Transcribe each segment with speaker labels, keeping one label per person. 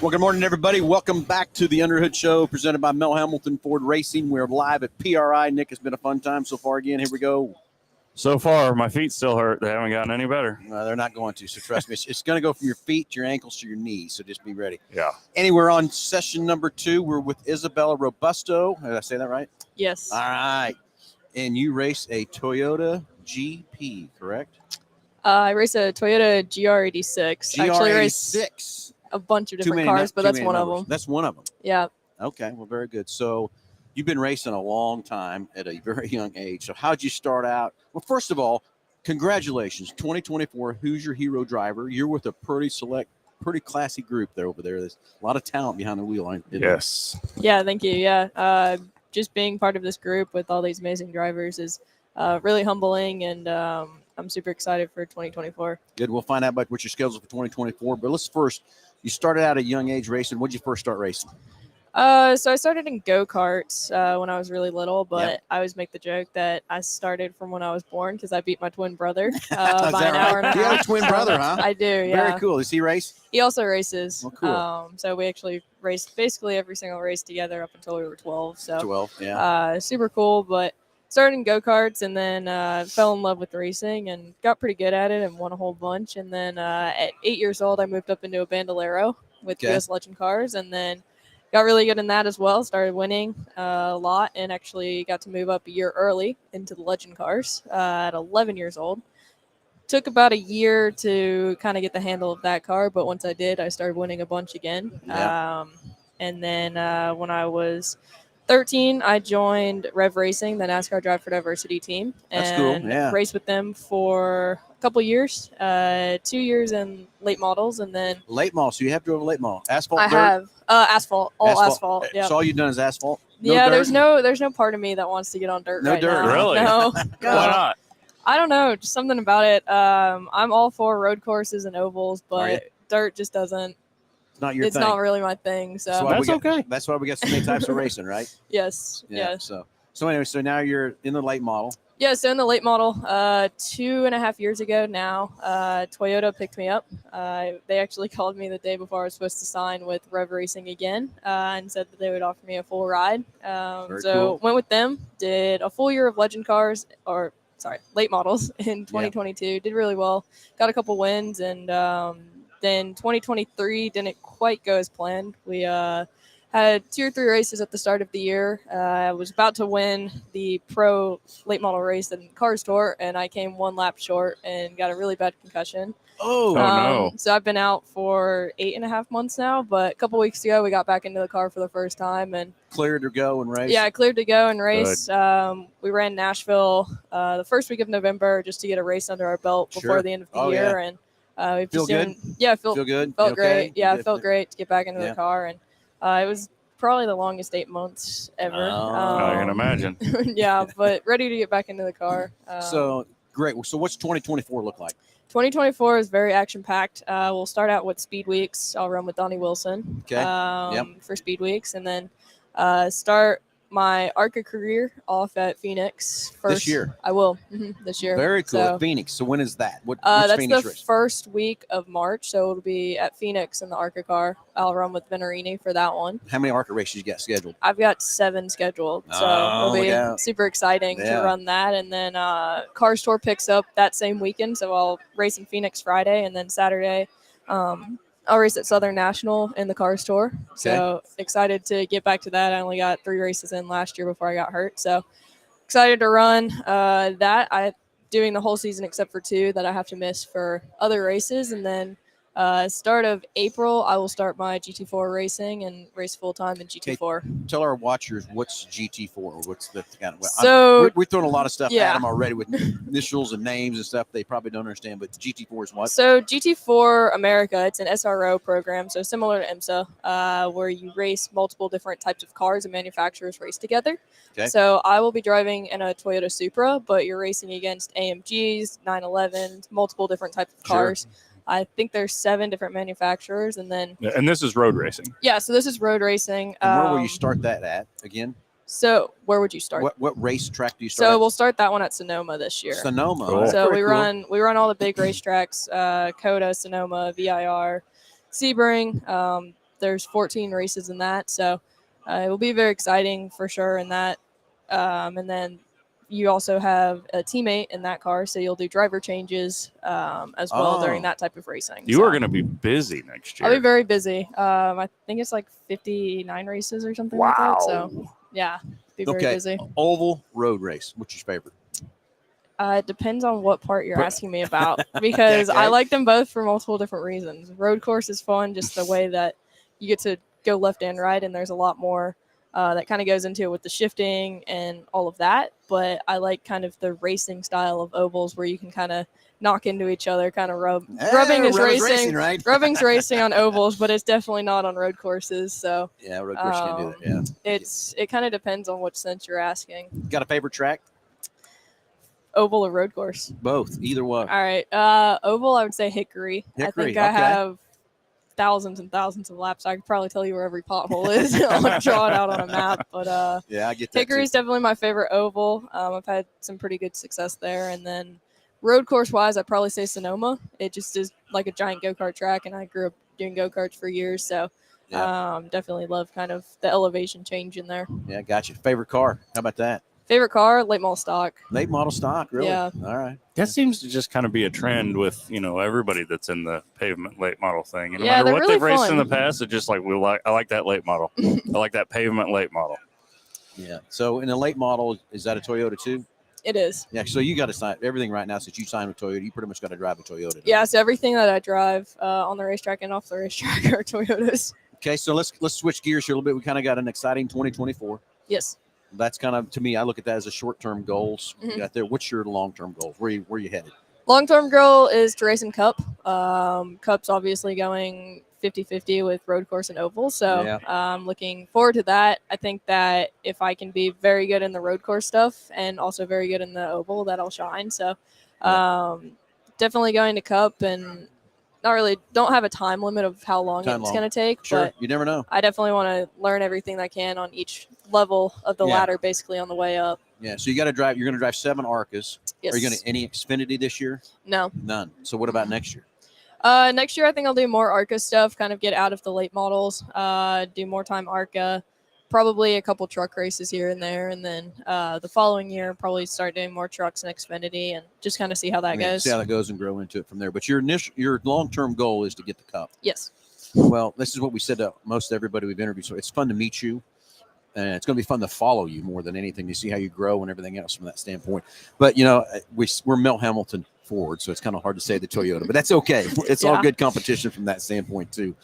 Speaker 1: Well, good morning, everybody. Welcome back to the Underhood Show presented by Mel Hamilton Ford Racing. We're live at PRI. Nick, it's been a fun time so far again. Here we go.
Speaker 2: So far, my feet still hurt. They haven't gotten any better.
Speaker 1: They're not going to, so trust me. It's going to go from your feet to your ankles to your knees, so just be ready.
Speaker 2: Yeah.
Speaker 1: Anyway, we're on session number 2. We're with Isabella Robusto. Did I say that right?
Speaker 3: Yes.
Speaker 1: All right. And you race a Toyota GP, correct?
Speaker 3: I race a Toyota GR86. I actually race
Speaker 1: GR86.
Speaker 3: a bunch of different cars, but that's one of them.
Speaker 1: That's one of them.
Speaker 3: Yeah.
Speaker 1: Okay, well, very good. So you've been racing a long time at a very young age. So how'd you start out? Well, first of all, congratulations. 2024, who's your hero driver? You're with a pretty classy group there over there. There's a lot of talent behind the wheel, isn't there?
Speaker 2: Yes.
Speaker 3: Yeah, thank you. Yeah. Just being part of this group with all these amazing drivers is really humbling, and I'm super excited for 2024.
Speaker 1: Good. We'll find out about what your schedule for 2024. But let's first, you started out at a young age racing. When did you first start racing?
Speaker 3: So I started in go-karts when I was really little, but
Speaker 1: Yep.
Speaker 3: I always make the joke that I started from when I was born because I beat my twin brother
Speaker 1: Is
Speaker 3: by
Speaker 1: that
Speaker 3: an hour and a
Speaker 1: right? You
Speaker 3: half.
Speaker 1: have a twin brother, huh?
Speaker 3: I do, yeah.
Speaker 1: Very cool. Does he race?
Speaker 3: He also races.
Speaker 1: Oh, cool.
Speaker 3: So we actually raced basically every single race together up until we were 12. So
Speaker 1: 12, yeah.
Speaker 3: super cool. But started in go-karts and then fell in love with racing and got pretty good at it and won a whole bunch. And then at 8 years old, I moved up into a Bandolero with
Speaker 1: Okay.
Speaker 3: US Legend cars, and then got really good in that as well. Started winning a lot and actually got to move up a year early into the Legend cars at 11 years old. Took about a year to kind of get the handle of that car, but once I did, I started winning a bunch again.
Speaker 1: Yeah.
Speaker 3: And then when I was 13, I joined Rev Racing, the NASCAR Drive for Diversity team,
Speaker 1: That's cool,
Speaker 3: and
Speaker 1: yeah.
Speaker 3: raced with them for a couple years, 2 years in late models, and then
Speaker 1: Late model. So you have drove a late model. Asphalt,
Speaker 3: I
Speaker 1: dirt?
Speaker 3: have asphalt, all asphalt. Yeah.
Speaker 1: So all you've done is asphalt? No
Speaker 3: Yeah,
Speaker 1: dirt?
Speaker 3: there's no part of me that wants to get on dirt
Speaker 1: No
Speaker 3: right
Speaker 1: dirt,
Speaker 3: now.
Speaker 2: Really?
Speaker 3: No.
Speaker 2: Why not?
Speaker 3: I don't know, just something about it. I'm all for road courses and ovals,
Speaker 1: Are you?
Speaker 3: but dirt just doesn't.
Speaker 1: It's not your
Speaker 3: It's
Speaker 1: thing.
Speaker 3: not really my thing.
Speaker 1: That's
Speaker 3: So
Speaker 1: why
Speaker 2: That's
Speaker 1: we
Speaker 2: okay.
Speaker 1: That's why we got so many types of racing, right?
Speaker 3: yes,
Speaker 1: Yeah.
Speaker 3: yes.
Speaker 1: So anyway, so now you're in the late model.
Speaker 3: Yeah, so in the late model, 2.5 years ago now, Toyota picked me up. They actually called me the day before I was supposed to sign with Rev Racing again and said that they would offer me a full ride.
Speaker 1: Very
Speaker 3: So
Speaker 1: cool.
Speaker 3: went with them, did a full year of Legend cars, late models in 2022. Did really well, got a couple wins, and then 2023 didn't quite go as planned. We had 2 or 3 races at the start of the year. I was about to win the pro late model race in Cars Tour, and I came 1 lap short and got a really bad concussion.
Speaker 1: Oh,
Speaker 2: no.
Speaker 3: So I've been out for 8.5 months now, but a couple weeks ago we got back into the car for the first time, and
Speaker 1: cleared to go and race.
Speaker 3: yeah, I cleared to go and race. We ran Nashville the first week of November just to get a race under our belt before
Speaker 1: Sure.
Speaker 3: the end of the
Speaker 1: Oh,
Speaker 3: year, and we've
Speaker 1: Feel
Speaker 3: just
Speaker 1: good?
Speaker 3: felt
Speaker 1: Feel good?
Speaker 3: felt
Speaker 1: You
Speaker 3: great.
Speaker 1: okay?
Speaker 3: Yeah,
Speaker 1: You
Speaker 3: it felt great to get back into
Speaker 1: Yeah.
Speaker 3: the car, and it was probably the longest 8 months ever.
Speaker 1: Oh.
Speaker 2: I can imagine.
Speaker 3: Yeah, but ready to get back into the car.
Speaker 1: So great. So what's 2024 look like?
Speaker 3: 2024 is very action-packed. We'll start out with Speed Weeks. I'll run with Donnie Wilson
Speaker 1: Okay.
Speaker 3: for Speed Weeks, and then start my ARCA career off at Phoenix first.
Speaker 1: This year?
Speaker 3: I will, this year.
Speaker 1: Very cool.
Speaker 3: So,
Speaker 1: At Phoenix. So when is that? Which
Speaker 3: that's
Speaker 1: Phoenix
Speaker 3: the
Speaker 1: race?
Speaker 3: first week of March, so it'll be at Phoenix in the ARCA car. I'll run with Venerini for that one.
Speaker 1: How many ARCA races you got scheduled?
Speaker 3: I've got 7 scheduled, so
Speaker 1: Oh,
Speaker 3: it'll
Speaker 1: look out.
Speaker 3: be super exciting
Speaker 1: Yeah.
Speaker 3: to run that. And then Cars Tour picks up that same weekend, so I'll race in Phoenix Friday, and then Saturday I'll race at Southern National in the Cars Tour. So excited to get back to that. I only got 3 races in last year before I got hurt, so excited to run that. I doing the whole season except for 2 that I have to miss for other races, and then start of April, I will start my GT4 racing and race full time in GT4.
Speaker 1: Tell our watchers what's GT4 or what's the kind of.
Speaker 3: So
Speaker 1: we're throwing a lot of stuff
Speaker 3: yeah.
Speaker 1: at them already with initials and names and stuff they probably don't understand. But GT4 is what?
Speaker 3: So GT4 America, it's an SRO program, so similar to IMSA, where you race multiple different types of cars and manufacturers race together.
Speaker 1: Okay.
Speaker 3: So I will be driving in a Toyota Supra, but you're racing against AMGs, 911s, multiple different types of cars.
Speaker 1: Sure.
Speaker 3: I think there's 7 different manufacturers, and then
Speaker 2: And this is road racing.
Speaker 3: yeah. So this is road racing.
Speaker 1: And where will you start that at again?
Speaker 3: So where would you start?
Speaker 1: What race track do you start?
Speaker 3: So
Speaker 1: at?
Speaker 3: we'll start that one at Sonoma this year.
Speaker 1: Sonoma.
Speaker 2: Cool.
Speaker 1: That's
Speaker 3: So
Speaker 1: pretty
Speaker 3: we
Speaker 1: cool.
Speaker 3: run all the big racetracks, COTA, Sonoma, VIR, Sebring. There's 14 races in that, so it will be very exciting for sure in that. And then you also have a teammate in that car, so you'll do driver changes as well during that type of racing.
Speaker 2: You are going to be busy next year.
Speaker 3: I'll be very busy. I think it's like 59 races or something like that. So yeah, be very busy.
Speaker 1: Oval road race. What's your favorite?
Speaker 3: It depends on what part you're asking me about, because I like them both for multiple different reasons. Road course is fun, just the way that you get to go left and right, and there's a lot more that kind of goes into it with the shifting and all of that. But I like kind of the racing style of ovals where you can kind of knock into each other, kind of rubbing is racing,
Speaker 1: right?
Speaker 3: rubbing's racing on ovals, but it's definitely not on road courses. So
Speaker 1: yeah, road course can do that. Yeah,
Speaker 3: it kind of depends on which sense you're asking.
Speaker 1: Got a favorite track?
Speaker 3: Oval or road course?
Speaker 1: Both, either one.
Speaker 3: All right. Oval, I would say Hickory. I think I have thousands and thousands of laps. I could probably tell you where every pothole is. I'll draw it out on a map. But
Speaker 1: yeah, I get that.
Speaker 3: Hickory is definitely my favorite oval. I've had some pretty good success there. And then road course wise, I'd probably say Sonoma. It just is like a giant go-kart track, and I grew up doing go-karts for years. So definitely love kind of the elevation change in there.
Speaker 1: Yeah, gotcha. Favorite car? How about that?
Speaker 3: Favorite car, late model stock.
Speaker 1: Late model stock, really?
Speaker 3: Yeah.
Speaker 1: All right.
Speaker 2: That seems to just kind of be a trend with, everybody that's in the pavement late model thing. And no
Speaker 3: Yeah,
Speaker 2: matter
Speaker 3: they're
Speaker 2: what
Speaker 3: really
Speaker 2: they've raced
Speaker 3: fun.
Speaker 2: in the past, it's just like I like that late model. I like that pavement late model.
Speaker 1: Yeah. So in the late model, is that a Toyota too?
Speaker 3: It is.
Speaker 1: Yeah. So you got to sign everything right now. Since you signed with Toyota, you pretty much got to drive a Toyota.
Speaker 3: Yeah. So everything that I drive on the racetrack and off the racetrack are Toyotas.
Speaker 1: Okay. So let's switch gears here a little bit. We kind of got an exciting 2024.
Speaker 3: Yes.
Speaker 1: That's kind of, to me, I look at that as a short-term goals.
Speaker 3: Mhm.
Speaker 1: You got there. What's your long-term goals? Where you headed?
Speaker 3: Long-term goal is to race in Cup. Cup's obviously going 50-50 with road course and oval. So I'm looking forward to that. I think that if I can be very good in the road course stuff and also very good in the oval, that I'll shine. So definitely going to Cup, and don't have a time limit of how long it's going to take.
Speaker 1: Sure,
Speaker 3: but
Speaker 1: you never know.
Speaker 3: I definitely want to learn everything that I can on each level of the ladder, basically on the way up.
Speaker 1: Yeah, so you got to drive. You're going to drive 7 ARCAs.
Speaker 3: Yes.
Speaker 1: Are you going to any Xfinity this year?
Speaker 3: No.
Speaker 1: None. So what about next year?
Speaker 3: Next year, I think I'll do more ARCA stuff, kind of get out of the late models, do more time ARCA, probably a couple truck races here and there. And then the following year, probably start doing more trucks and Xfinity and just kind of see how that goes.
Speaker 1: See how that goes and grow into it from there. But your long-term goal is to get the Cup.
Speaker 3: Yes.
Speaker 1: Well, this is what we said to most everybody we've interviewed. So it's fun to meet you. And it's going to be fun to follow you more than anything, to see how you grow and everything else from that standpoint. But, we're Mel Hamilton Ford, so it's kind of hard to say the Toyota, but that's okay. It's all good competition from that standpoint too,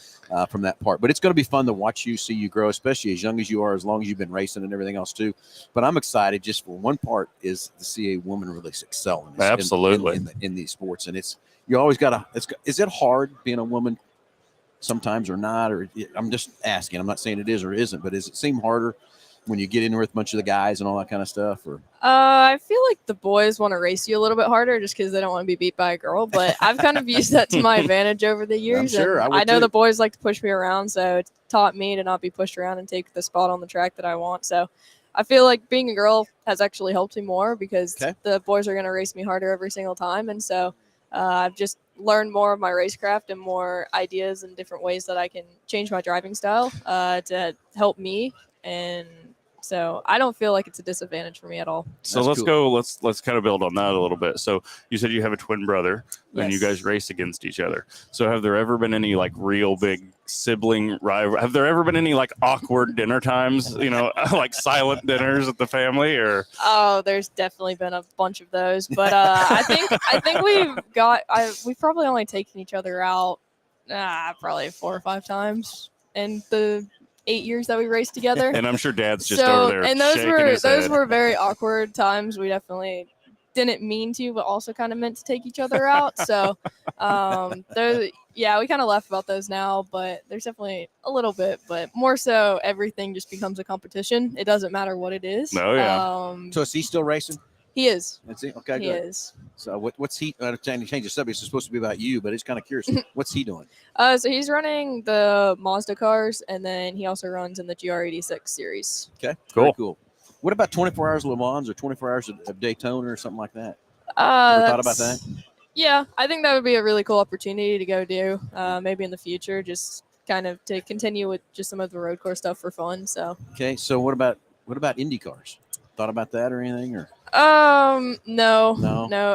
Speaker 1: from that part. But it's going to be fun to watch you, see you grow, especially as young as you are, as long as you've been racing and everything else too. But I'm excited just for one part is to see a woman really excel in this,
Speaker 2: absolutely
Speaker 1: in these sports. And you always got to. Is it hard being a woman sometimes or not? Or I'm just asking. I'm not saying it is or isn't, but does it seem harder when you get in with a bunch of the guys and all that kind of stuff? Or
Speaker 3: I feel like the boys want to race you a little bit harder just because they don't want to be beat by a girl. But I've kind of used that to my advantage over the years.
Speaker 1: I'm sure.
Speaker 3: I know the boys like to push me around, so it's taught me to not be pushed around and take the spot on the track that I want. So I feel like being a girl has actually helped me more because the boys are going to race me harder every single time. And so I've just learned more of my racecraft and more ideas and different ways that I can change my driving style to help me. And so I don't feel like it's a disadvantage for me at all.
Speaker 2: So let's kind of build on that a little bit. So you said you have a twin brother and you guys race against each other. So have there ever been any like real big sibling rival? Have there ever been any like awkward dinner times, like silent dinners at the family? Or
Speaker 3: there's definitely been a bunch of those, but I think we've probably only taken each other out probably 4 or 5 times in the 8 years that we raced together.
Speaker 2: And I'm sure Dad's just over there. And
Speaker 3: those were very awkward times. We definitely didn't mean to, but also kind of meant to take each other out. So we kind of laugh about those now, but there's definitely a little bit, but more so everything just becomes a competition. It doesn't matter what it is.
Speaker 2: Oh yeah.
Speaker 1: So is he still racing?
Speaker 3: He is.
Speaker 1: That's it. Okay,
Speaker 3: he
Speaker 1: good.
Speaker 3: is.
Speaker 1: So what's he? I'm trying to change the subject. It's supposed to be about you, but it's kind of curious. What's he doing?
Speaker 3: So he's running the Mazda cars, and then he also runs in the GR86 series.
Speaker 1: Okay, cool. What about 24 hours of Le Mans or 24 hours of Daytona or something like that? Ever thought about that?
Speaker 3: Yeah, I think that would be a really cool opportunity to go do. Maybe in the future, just kind of to continue with just some of the road course stuff for fun. So
Speaker 1: Okay, so what about Indy cars? Thought about that or anything? Or
Speaker 3: no,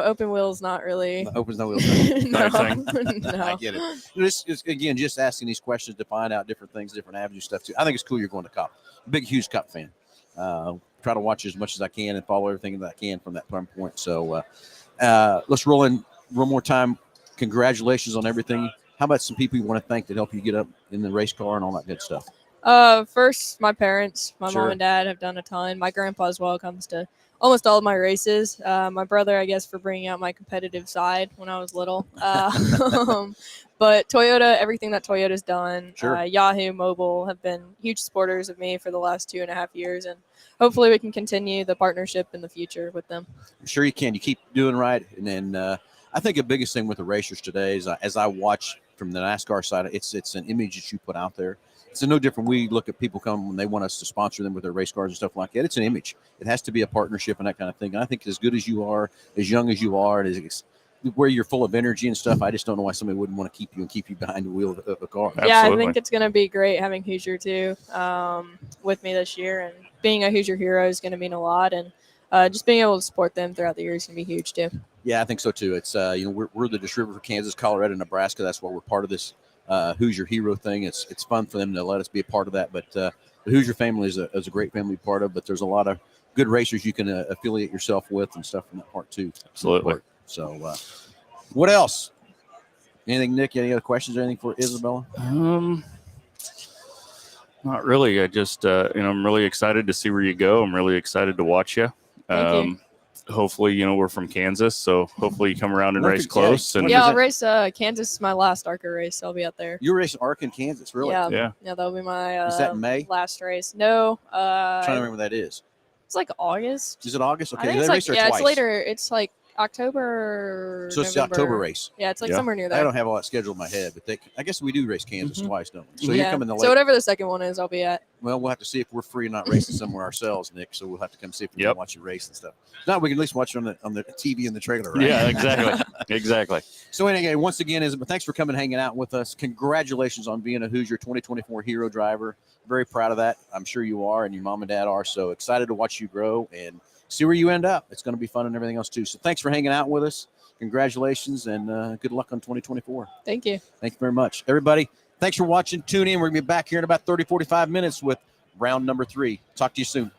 Speaker 3: open wheels not really.
Speaker 1: opens no wheels.
Speaker 3: No,
Speaker 2: thing.
Speaker 3: no.
Speaker 1: I get it. Again, just asking these questions to find out different things, different avenues, stuff too. I think it's cool you're going to Cup. Big, huge Cup fan. Try to watch as much as I can and follow everything that I can from that point. So let's roll in one more time. Congratulations on everything. How about some people you want to thank that help you get up in the race car and all that good stuff?
Speaker 3: First, my parents, my
Speaker 1: Sure.
Speaker 3: mom and dad have done a ton. My grandpa as well comes to almost all of my races. My brother, I guess, for bringing out my competitive side when I was little. But Toyota, everything that Toyota's done,
Speaker 1: Sure.
Speaker 3: Yahoo Mobile have been huge supporters of me for the last 2.5 years, and hopefully we can continue the partnership in the future with them.
Speaker 1: I'm sure you can. You keep doing right. And then I think the biggest thing with the racers today is as I watch from the NASCAR side, it's an image that you put out there. It's no different. We look at people come when they want us to sponsor them with their race cars and stuff like that. It's an image. It has to be a partnership and that kind of thing. And I think as good as you are, as young as you are, where you're full of energy and stuff, I just don't know why somebody wouldn't want to keep you behind the wheel of a car.
Speaker 3: Yeah, I
Speaker 2: Absolutely.
Speaker 3: think it's going to be great having Hoosier too with me this year, and being a Hoosier hero is going to mean a lot, and just being able to support them throughout the year is going to be huge too.
Speaker 1: Yeah, I think so too. It's we're the distributor for Kansas, Colorado, Nebraska. That's why we're part of this Hoosier Hero thing. It's fun for them to let us be a part of that. But the Hoosier family is a great family to be part of. But there's a lot of good racers you can affiliate yourself with and stuff from that part too.
Speaker 2: Absolutely.
Speaker 1: So, what else? Anything, Nick? Any other questions or anything for Isabella?
Speaker 2: Not really. I just, I'm really excited to see where you go. I'm really excited to watch you.
Speaker 3: Thank you.
Speaker 2: Hopefully, we're from Kansas, so hopefully you come around and
Speaker 1: Look
Speaker 2: race
Speaker 1: at-
Speaker 2: close.
Speaker 1: yeah,
Speaker 2: And
Speaker 3: Yeah,
Speaker 1: is
Speaker 3: I'll
Speaker 1: that?
Speaker 3: race Kansas. Is my last ARCA race, so I'll be out there.
Speaker 1: You're racing ARC in Kansas, really?
Speaker 3: Yeah,
Speaker 2: yeah,
Speaker 3: that'll be my
Speaker 1: Is that in May?
Speaker 3: last race. No,
Speaker 1: I'm trying to remember what that is.
Speaker 3: it's like August.
Speaker 1: Is it August? Okay,
Speaker 3: I think
Speaker 1: they
Speaker 3: it's
Speaker 1: race
Speaker 3: like
Speaker 1: there
Speaker 3: it's
Speaker 1: twice.
Speaker 3: later. It's like October.
Speaker 1: So it's the
Speaker 3: November.
Speaker 1: October race.
Speaker 3: Yeah, it's like
Speaker 2: Yeah.
Speaker 3: somewhere near
Speaker 1: I
Speaker 3: there.
Speaker 1: don't have all that scheduled in my head, but I guess we do race Kansas
Speaker 2: Mhm.
Speaker 1: twice, don't we? So
Speaker 3: yeah.
Speaker 1: you're coming to
Speaker 3: So
Speaker 1: late.
Speaker 3: whatever the second one is, I'll be at.
Speaker 1: Well, we'll have to see if we're free and not racing somewhere ourselves, Nick. So we'll have to come see if we
Speaker 2: Yep.
Speaker 1: can watch you race and stuff. No, we can at least watch it on the TV in the trailer, right?
Speaker 2: yeah, exactly, exactly.
Speaker 1: So anyway, once again, Isabel, thanks for coming and hanging out with us. Congratulations on being a Hoosier 2024 Hero driver. Very proud of that. I'm sure you are, and your mom and dad are. So excited to watch you grow and see where you end up. It's going to be fun and everything else too. So thanks for hanging out with us. Congratulations and good luck on 2024.
Speaker 3: Thank you.
Speaker 1: Thank you very much. Everybody, thanks for watching. Tune in. We're going to be back here in about 30, 45 minutes with round number 3. Talk to you soon.